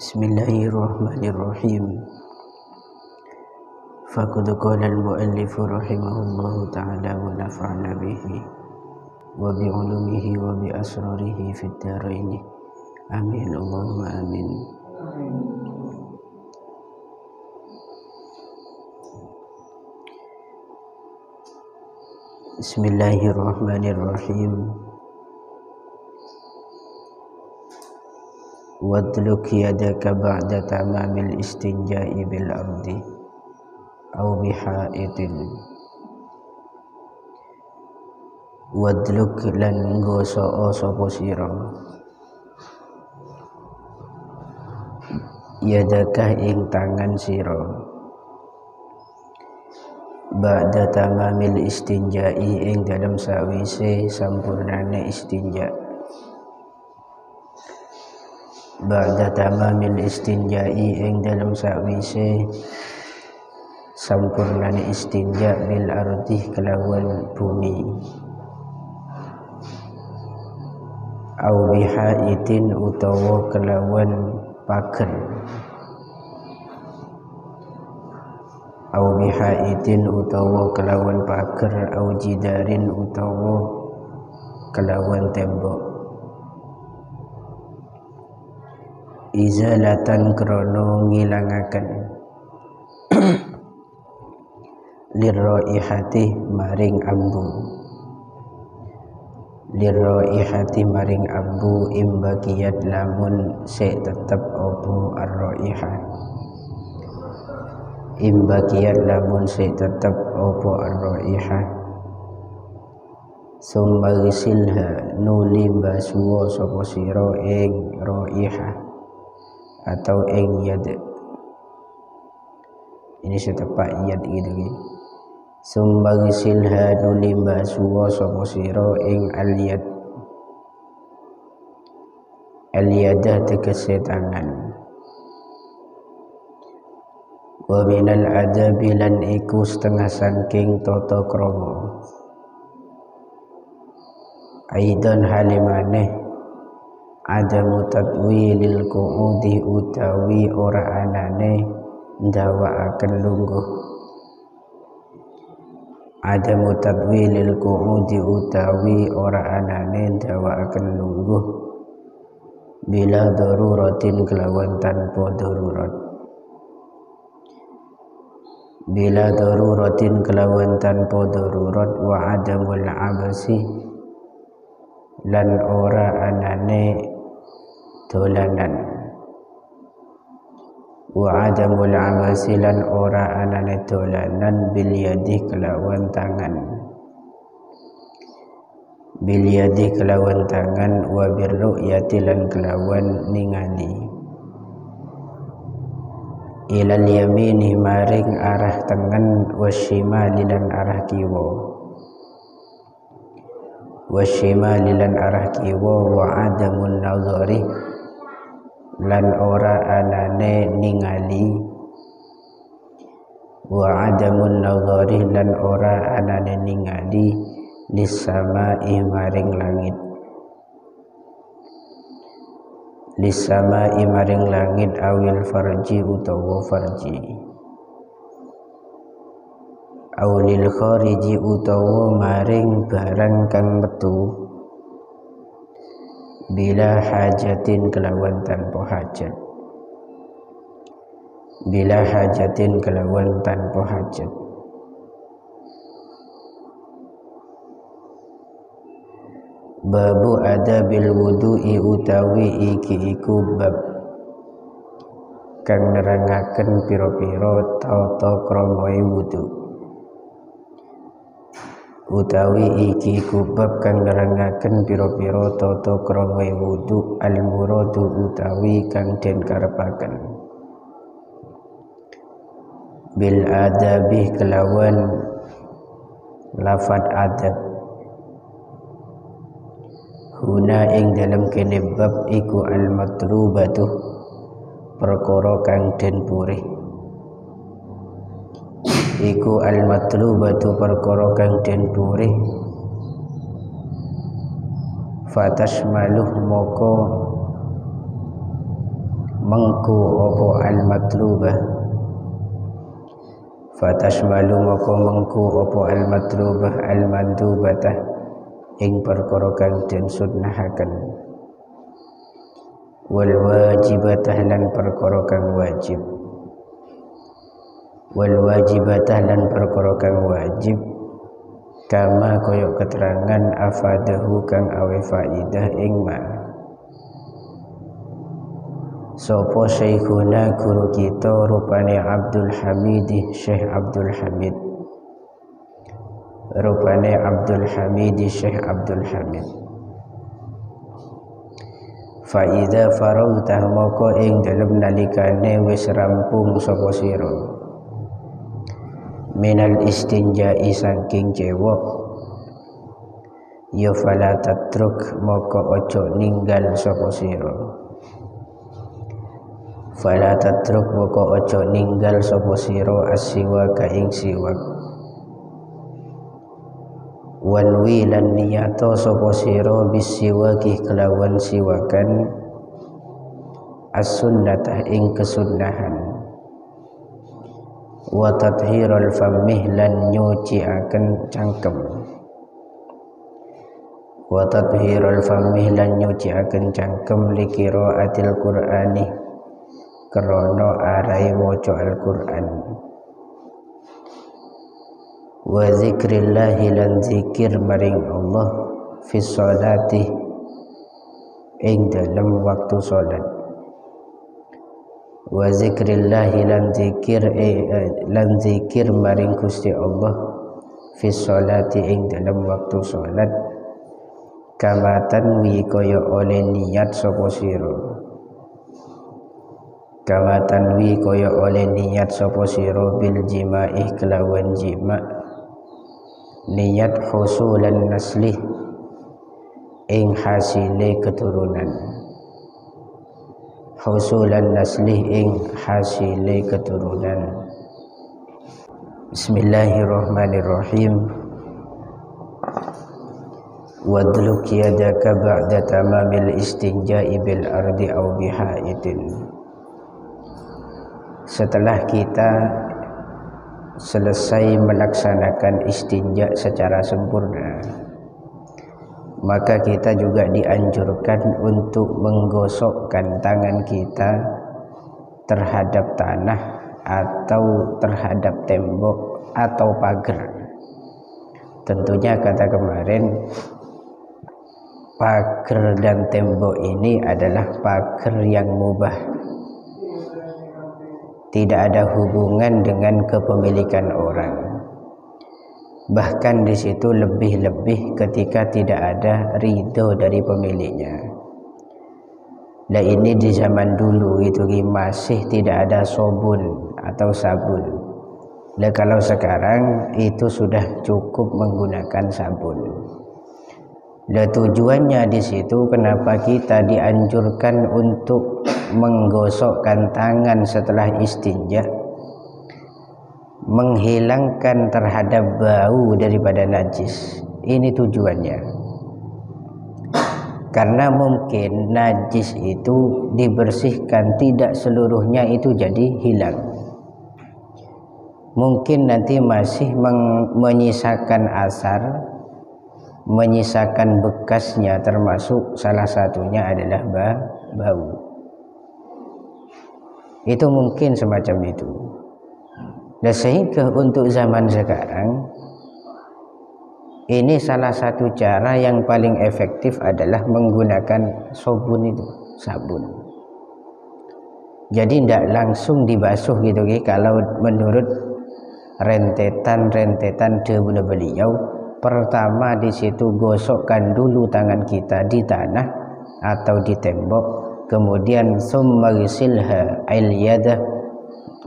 Bismillahirrahmanirrahim. Faqad qala al-muallif rahimahullahu ta'ala wa nafa'ana bihi wa bi 'ulumihi wa bi asrarihi fid dharain. Amin Allahumma amin. Bismillahirrahmanirrahim. Wadluk yadaka ba'da tamamil istinja'i bil ardi aw bihaitin. Wadluk lan nggoso sapa sira yadaka ing tangan sira ba'da tamamil istinja'i ing dalam sawise sampurnane istinja. Ba'da tamamil istinja'i ing dalam sawise sampurnane istinja bil ardi kelawan bumi au bihaitin utawa kelawan pager au bihaitin utawa kelawan pager au jidarin utawa kelawan tembok. Izalatan krono ngilangaken lirraihati maring ambu lirraihati maring ambu imbakiyat lamun sik tetep opo arraihah imbakiyat lamun sik tetep opo arraihah summa ghisilha nuli basuwa sapa sira ing raihah atau ing yad. Ini setepak yad gitu. Summa ghisilha nuli basuwa sapa sira ing al-yad. Al-yadah tegese tangan. Wa minal adabi lan iku setengah saking tata krama. Aidan halimane adamu tatwilil qu'udi utawi ora anane ndawaaken lungguh. Adamu tatwilil qu'udi utawi ora anane ndawaaken lungguh bila daruratin kelawan tanpa darurat. Bila daruratin kelawan tanpa darurat wa adamul abasi lan ora anane dolanan. Wa adamul amasi lan ora anane dolanan bil yadi kelawan tangan. Bil yadi kelawan tangan wa birru'yati lan kelawan ningali. Ilal yamini maring arah tengen wasyimali lan arah kiwa. Wasyimali lan arah kiwa wa adamun nazari lan ora anane ningali. Wa adamun nazari lan ora anane ningali lissamai maring langit. Lissamai maring langit awil farji utawa farji. Aulil khariji utawa maring barang kang metu bila hajatin kelawan tanpa hajat. Bila hajatin kelawan tanpa hajat. Babu adabil wudu'i utawi iki iku bab kang nerangaken pira-pira tata krama wudu. Utawi iki kubab kang nerangaken pira-pira tata krama wudu al-muradu utawi kang den karepaken bil adabi kelawan lafad adab. Huna ing dalam kene bab iku al-matlubatu perkara kang den purih. Iku al-matlubatu perkara kang den purih fatashmaluh mengku apa al-matlubah, fatashmalu moko mengku apa al-matlubah al-mandubatah ing perkara kang den sunnahaken, wal wajibatah lan perkara kang wajib, wal wajibatah lan perkara kang wajib, kama koyok keterangan afadahu kang awe faidah ing ma sopo syekhuna guru kita rupane Abdul Hamid, Syekh Abdul Hamid, rupane Abdul Hamid, Syekh Abdul Hamid. Fa idza faraghta moko ing dalem nalikane wis rampung sapa sira minal istinja'i saking cewek, ya fala tatruk moko ojo ninggal sapa sira, fala tatruk moko ojo ninggal sapa sira asiwa ka ing siwak, wanwi lan niyato sapa sira bisiwaki kelawan siwakan as-sunnatah ing kesunnahan, wa tathhirul famih lan nyuciaken cangkem, wa tathhirul famih lan nyuciaken cangkem likiraatil qur'ani krana arai maca Al-Qur'an, wa zikrillahi lan zikir maring Allah fi sholati ing dalam waktu salat, wa zikrillahi lan zikir maring Gusti Allah fi sholati ing dalam waktu salat, kama tanwi kaya oleh niat sapa sira, kama tanwi kaya oleh niat sapa sira bil jima'i kelawan jima', niat husulan naslih ing hasile keturunan, husulan naslih ing hasile keturunan. Bismillahirrahmanirrahim. Wadluk yadaka ba'da tamamil istinja'i bil ardi aw bihaitin. Setelah kita selesai melaksanakan istinja secara sempurna, maka kita juga dianjurkan untuk menggosokkan tangan kita terhadap tanah atau terhadap tembok atau pagar. Tentunya kata kemarin, pagar dan tembok ini adalah pagar yang mubah, tidak ada hubungan dengan kepemilikan orang. Bahkan di situ lebih-lebih ketika tidak ada ridho dari pemiliknya. Nah ini di zaman dulu itu masih tidak ada sobun atau sabun. Nah kalau sekarang itu sudah cukup menggunakan sabun. Nah tujuannya di situ kenapa kita dianjurkan untuk menggosokkan tangan setelah istinja, menghilangkan terhadap bau daripada najis. Ini tujuannya. Karena mungkin najis itu dibersihkan, tidak seluruhnya itu jadi hilang. Mungkin nanti masih menyisakan asar, menyisakan bekasnya, termasuk salah satunya adalah bau. Itu mungkin semacam itu. Dan sehingga untuk zaman sekarang ini salah satu cara yang paling efektif adalah menggunakan sabun itu, sabun. Jadi tidak langsung dibasuh gitu, kalau menurut rentetan dahulu beliau, pertama di situ gosokkan dulu tangan kita di tanah atau di tembok, kemudian summa ghisilha al-yadah,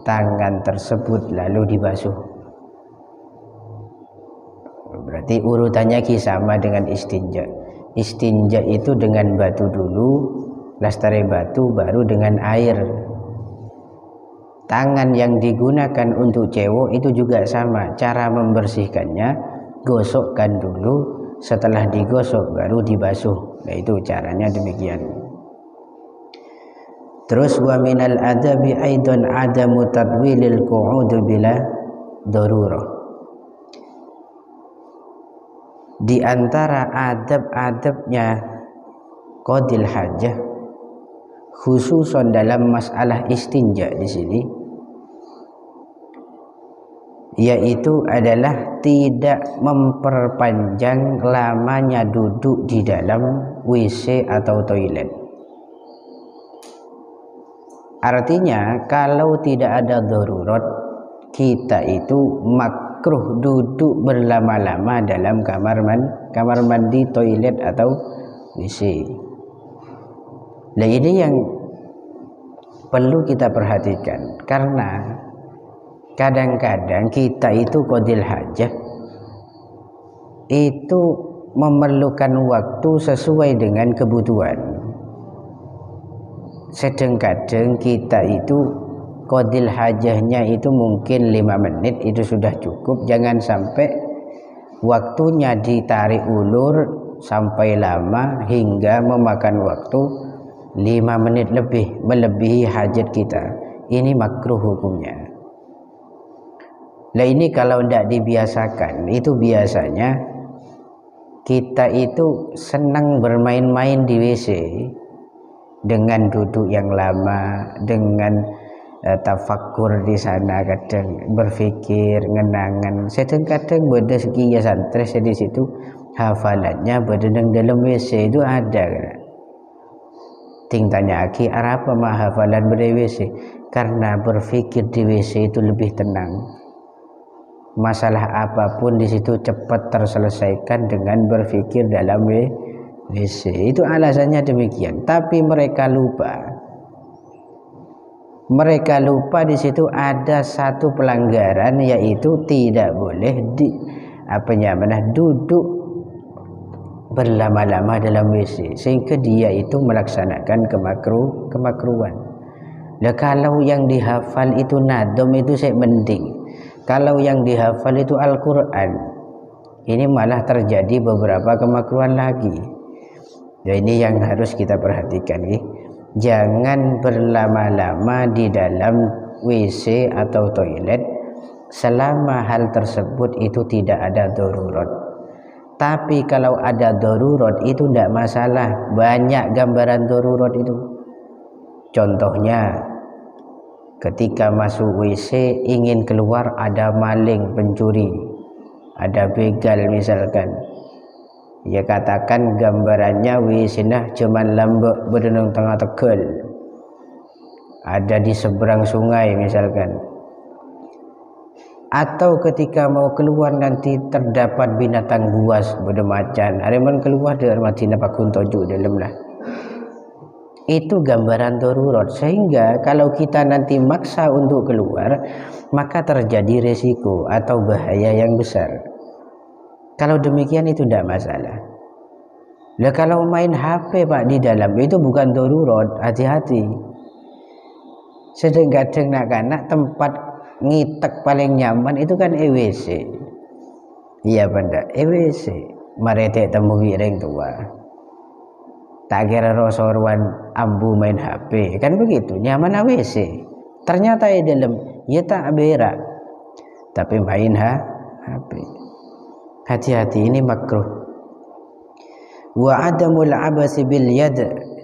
tangan tersebut lalu dibasuh. Berarti urutannya sama dengan istinja. Istinja itu dengan batu dulu, lestari batu, baru dengan air. Tangan yang digunakan untuk cewek itu juga sama, cara membersihkannya gosokkan dulu, setelah digosok baru dibasuh. Nah itu caranya demikian. Terus wa minal adabi aidan adamu tadwilil qu'ud bila darurah. Di antara adab-adabnya qadil hajah khususon dalam masalah istinja di sini, yaitu adalah tidak memperpanjang lamanya duduk di dalam WC atau toilet. Artinya kalau tidak ada darurat, kita itu makruh duduk berlama-lama dalam kamar mandi, toilet atau WC. Nah, ini yang perlu kita perhatikan, karena kadang-kadang kita itu qadil hajah itu memerlukan waktu sesuai dengan kebutuhan. Sedang-kadang kita itu qadil hajahnya itu mungkin 5 menit itu sudah cukup. Jangan sampai waktunya ditarik ulur sampai lama hingga memakan waktu 5 menit lebih, melebihi hajat kita. Ini makruh hukumnya. Nah, ini kalau tidak dibiasakan, itu biasanya kita itu senang bermain-main di WC dengan duduk yang lama, dengan tafakkur di sana, kadang berpikir, ngenangan. Sedang-kadang beda sekian stres di situ, hafalannya beda dalam WC itu ada. Ting tanya aki, apa mah hafalan pada WC? Karena berpikir di WC itu lebih tenang. Masalah apapun di situ cepat terselesaikan dengan berpikir dalam WC. Itu alasannya demikian. Tapi mereka lupa di situ ada satu pelanggaran, yaitu tidak boleh duduk berlama-lama dalam WC, sehingga dia itu melaksanakan kemakruhan. Nah, kalau yang dihafal itu nadom itu saya mending. Kalau yang dihafal itu Al-Quran, ini malah terjadi beberapa kemakruhan lagi. Ya, ini yang harus kita perhatikan. Jangan berlama-lama di dalam WC atau toilet selama hal tersebut itu tidak ada darurat. Tapi kalau ada darurat itu tidak masalah. Banyak gambaran darurat itu. Contohnya, ketika masuk WC ingin keluar ada maling, pencuri, ada begal misalkan. Ya, katakan gambarannya WC nah cuman lambek berenang tengah Tegal, ada di seberang sungai misalkan. Atau ketika mau keluar nanti terdapat binatang buas bermacan, areman keluar dari matina pakun toju dalam lah. Itu gambaran darurat, sehingga kalau kita nanti maksa untuk keluar maka terjadi resiko atau bahaya yang besar. Kalau demikian itu tidak masalah. Nah, kalau main HP Pak di dalam itu bukan darurat, hati-hati. Sedang-kadang anak-anak tempat ngitek paling nyaman itu kan EWC. Iya benda EWC. Marete temu wireng tua. Tak kira rosorwan ambu main HP, kan begitu, nyaman AWC. Ternyata di dalam ya tak berak, tapi main HP. Hati-hati, ini makruh. Wa adamul abasi bil yad,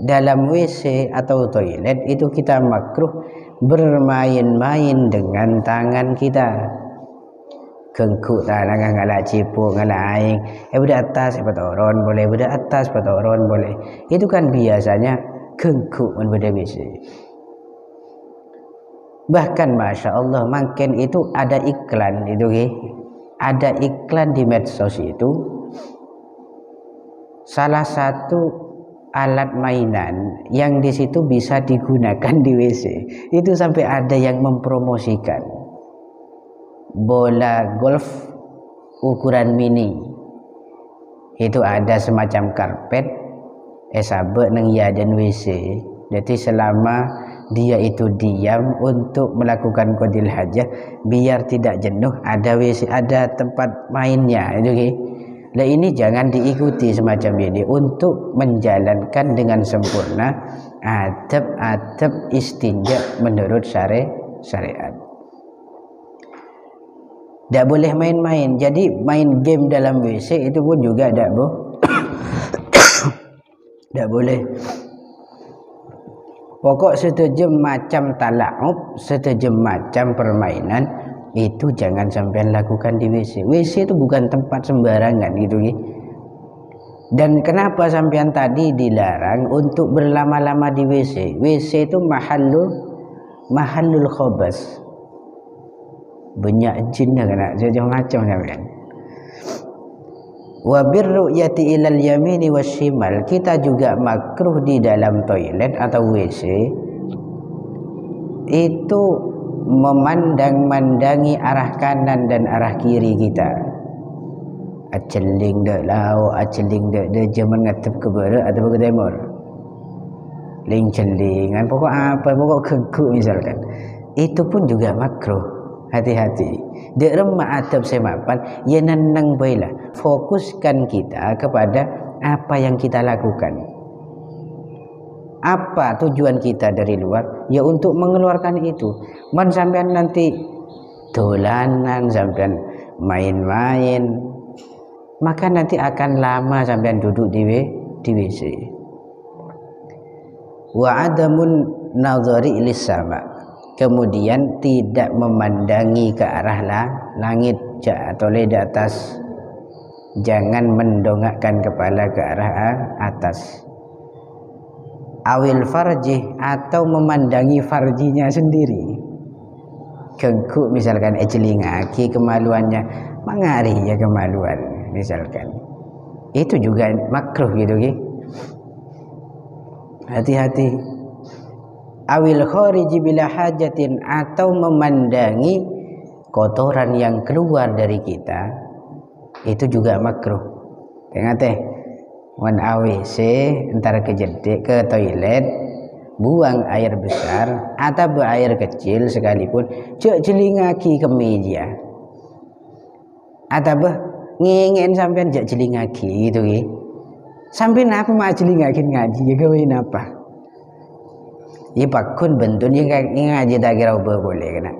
dalam WC atau toilet itu kita makruh bermain-main dengan tangan kita. Kengkuk tangan ngala cipu ngala aing, beda atas petoron boleh, beda atas petoron boleh. Itu kan biasanya kengkuk men beda WC. Bahkan Masya Allah, makin itu ada iklan itu ada iklan di medsos itu, salah satu alat mainan yang di situ bisa digunakan di WC. Itu sampai ada yang mempromosikan bola golf ukuran mini. Itu ada semacam karpet sabe nang yaden WC. Jadi selama dia itu diam untuk melakukan qadil hajah, biar tidak jenuh, ada WC, ada tempat mainnya itu. Nah, ini jangan diikuti semacam ini. Untuk menjalankan dengan sempurna adab-adab istinja menurut syariat. Tak boleh main-main. Jadi main game dalam WC itu pun juga tak boleh. Pokok setuju macam tala'ub, setuju macam permainan itu jangan sampai lakukan di WC. WC itu bukan tempat sembarangan gitu. Dan kenapa sampean tadi dilarang untuk berlama-lama di WC? WC itu mahallul khobas. Banyak jin dah kena macam sampean. Wa birru'yati ilal yamini wasyimal, kita juga makruh di dalam toilet atau WC itu memandang-mandangi arah kanan dan arah kiri kita. Aceling dak lau, aceling dak de jaman ngatep ke barat atau ke timur. Ling celingan pokok apa, pokok keguk misalkan. Itu pun juga makruh. Hati-hati. Dek remah adab semapan, ya nenang baiklah. Fokuskan kita kepada apa yang kita lakukan. Apa tujuan kita dari luar? Ya untuk mengeluarkan itu. Man sampean nanti dolanan, sampean main-main, maka nanti akan lama sampean duduk di WC. Wa adamun nazari ilis sama. Kemudian tidak memandangi ke arah langit atau di atas. Jangan mendongakkan kepala ke arah atas. Awil farji, atau memandangi farjinya sendiri. Keguk misalkan celingaki kemaluannya, mengari ya kemaluan misalkan. Itu juga makruh gitu. Hati-hati. Awil khariji bila hajatin, atau memandangi kotoran yang keluar dari kita, itu juga makruh. Ingat wan AWC entar ke jedek ke toilet, buang air besar atau air kecil sekalipun, cek jelingaki ke meja atau ngingen sampean jak jelingaki gitu sampean apa mak jelingakin ngaji ya gawein apa. Ya pakun bentun yang ngaji tak kira boleh kena.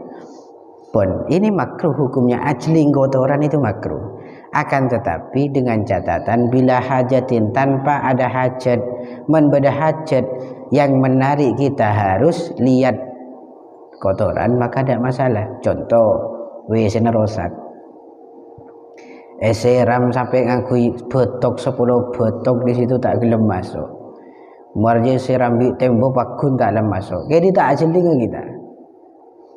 Pun ini makruh hukumnya, ajling kotoran itu makruh. Akan tetapi dengan catatan bila hajatin, tanpa ada hajat, membeda hajat yang menarik kita harus lihat kotoran, maka tidak masalah. Contoh WC rosak. Seram sampai ngakui betok 10 betok di situ tak gelem masuk. Marje serambi tembok pakun tak dalam masuk. Jadi tak celinga kita.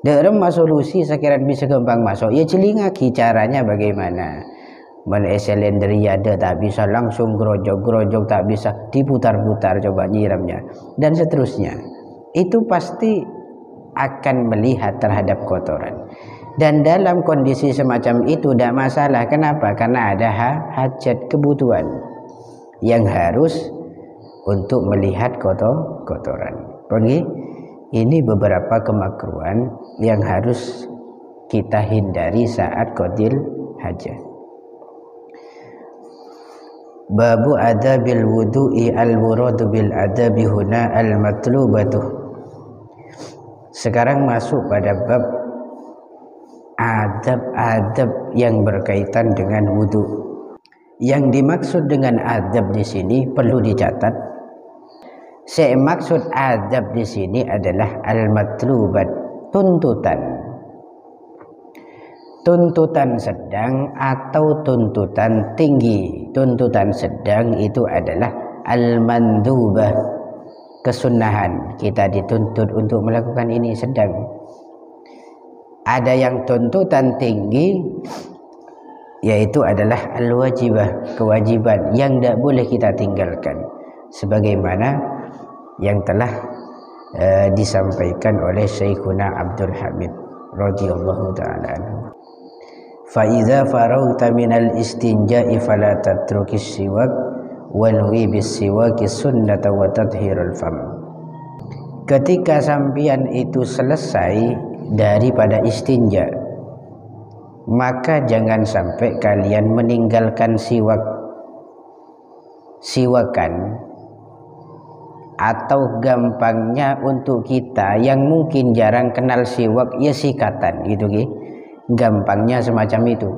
Dalam solusi sekiranya bisa gampang masuk. Ya celingaki caranya bagaimana. Men selendri ada tak bisa langsung grojok tak bisa diputar-putar coba nyiramnya dan seterusnya. Itu pasti akan melihat terhadap kotoran. Dan dalam kondisi semacam itu tidak masalah. Kenapa? Karena ada hajat kebutuhan yang harus untuk melihat kotoran. Pergi, ini beberapa kemakruhan yang harus kita hindari saat qadil hajat. Babu adabil wudu'i al-muradu bil adabi huna al-matlubatu. Sekarang masuk pada bab adab-adab yang berkaitan dengan wudu. Yang dimaksud dengan adab di sini perlu dicatat. Saya maksud adab di sini adalah al-matlubat, tuntutan sedang atau tuntutan tinggi. Tuntutan sedang itu adalah al-mandubah, kesunahan. Kita dituntut untuk melakukan ini sedang. Ada yang tuntutan tinggi, yaitu adalah al-wajibah, kewajiban yang tidak boleh kita tinggalkan, sebagaimana yang telah disampaikan oleh Syekhuna Abdul Hamid radhiyallahu ta'ala anhu. Fa idza faragta minal istinja'i fala tatrukis siwak wa nuwi bis siwaki sunnata wa tadhhirul fam. Ketika sampian itu selesai daripada istinja, maka jangan sampai kalian meninggalkan siwakan atau gampangnya untuk kita yang mungkin jarang kenal siwak ya sikatan gitu ki, gampangnya semacam itu.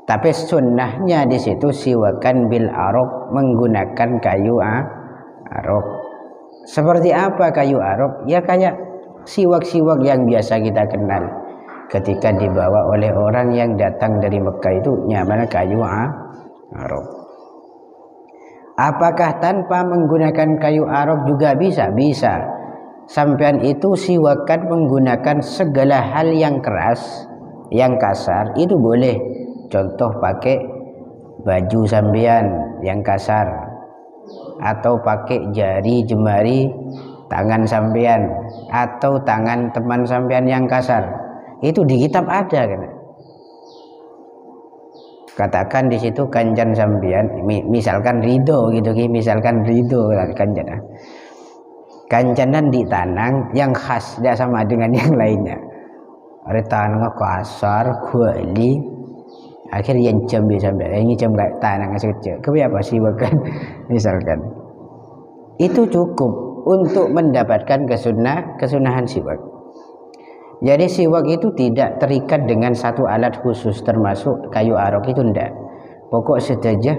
Tapi sunnahnya di situ siwakan bil arok, menggunakan kayu arok. Seperti apa kayu arok? Ya kayak siwak-siwak yang biasa kita kenal. Ketika dibawa oleh orang yang datang dari Mekah itu nyaman kayu arok. Apakah tanpa menggunakan kayu arok juga bisa? Bisa. Sampean itu siwakan menggunakan segala hal yang keras, yang kasar itu boleh. Contoh pakai baju sampean yang kasar, atau pakai jari jemari tangan sampean, atau tangan teman sampean yang kasar. Itu di kitab ada kan. Katakan di situ kanjan sampean, misalkan ridho gitu, misalkan ridho kanjan. Kanjanan ditanang yang khas tidak sama dengan yang lainnya. Ada tanang kasar, kuali, akhirnya yang jam sampai ini jam gak tanang kecil. Kenapa sih bahkan misalkan itu cukup untuk mendapatkan kesunahan siwak. Jadi siwak itu tidak terikat dengan satu alat khusus, termasuk kayu arok itu ndak. Pokok saja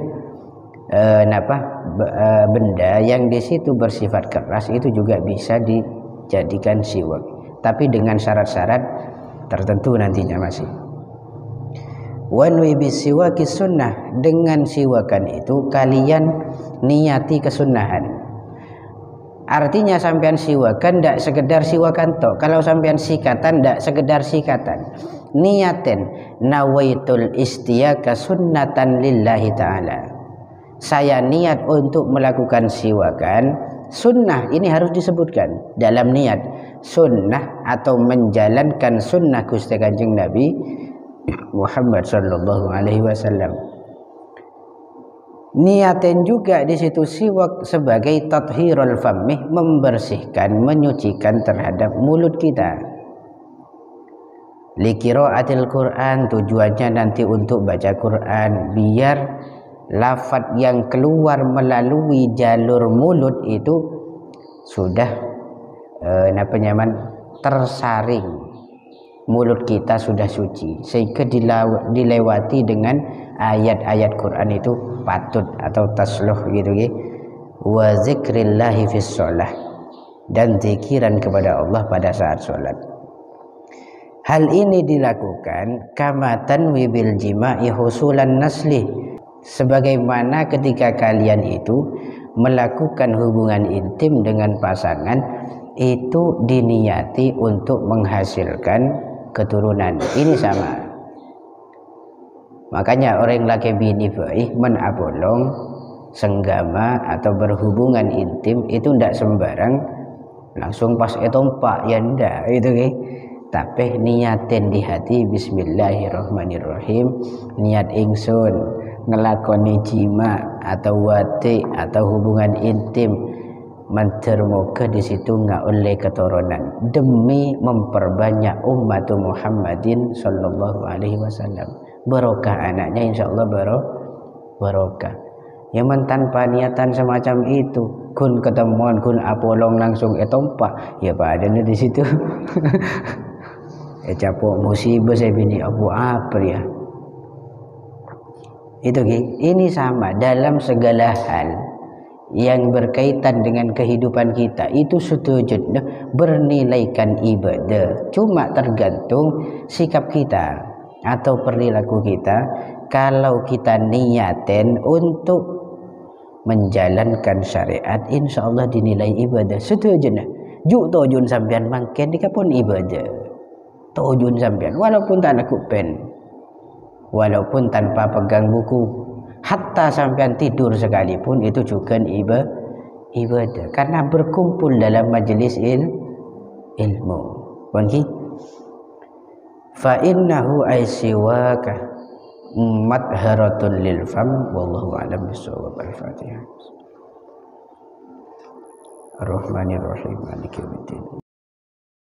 benda yang di situ bersifat keras itu juga bisa dijadikan siwak, tapi dengan syarat-syarat tertentu nantinya masih. Wanwi bisiwaki sunnah, dengan siwakan itu kalian niati kesunahan. Artinya sampean siwakan tidak sekedar siwakan toh. Kalau sampean sikatan tidak sekedar sikatan. Niaten nawaitul istiyaka sunnatan lillahi ta'ala. Saya niat untuk melakukan siwakan sunnah, ini harus disebutkan dalam niat sunnah atau menjalankan sunnah Gusti Kanjeng Nabi Muhammad sallallahu alaihi wasallam. Niatin juga di situ siwak sebagai tathhirul famih, membersihkan, menyucikan terhadap mulut kita. Liqiraatil Quran, tujuannya nanti untuk baca Quran, biar lafaz yang keluar melalui jalur mulut itu sudah tersaring, mulut kita sudah suci, sehingga dilewati dengan ayat-ayat Quran itu patut atau tasluh gitu ya. Wa zikrillahi fis shalah, dan zikiran kepada Allah pada saat sholat. Hal ini dilakukan kama tanwi bil jima'i husulan nasli, sebagaimana ketika kalian itu melakukan hubungan intim dengan pasangan itu diniati untuk menghasilkan keturunan. Ini sama. Makanya orang laki bini baik menabolong, senggama atau berhubungan intim itu tidak sembarang langsung pas etompak ya ndak itu ke. Tapi niatin di hati, bismillahirrahmanirrahim, niat ingsun ngelakoni jima atau wati atau hubungan intim, mantermoga di situ nggak oleh keturunan demi memperbanyak umat Muhammadin sallallahu alaihi wasallam. Barokah anaknya, insyaallah barokah. Yang tanpa niatan semacam itu, kun ketemuan kun apolong langsung etompak, ya pak ada di situ. Capok musibah saya bini abu apa ya. Itu ini sama dalam segala hal yang berkaitan dengan kehidupan kita itu setuju bernilaikan ibadah. Cuma tergantung sikap kita atau perilaku kita. Kalau kita niatin untuk menjalankan syariat, insya Allah dinilai ibadah. Setuju nah. Juk tojun sampean mangken dikapun ibadah. Tojun sampean walaupun tak nak pen, walaupun tanpa pegang buku, hatta sampean tidur sekalipun itu juga ibadah, karena berkumpul dalam majelis ilmu. Wangi fa innahu aisyawaka madharatun lil fam, wallahu a'lam bissawab. Al-Fatihah. Ar-Rahmanir Rahim, Maliki yaumiddin.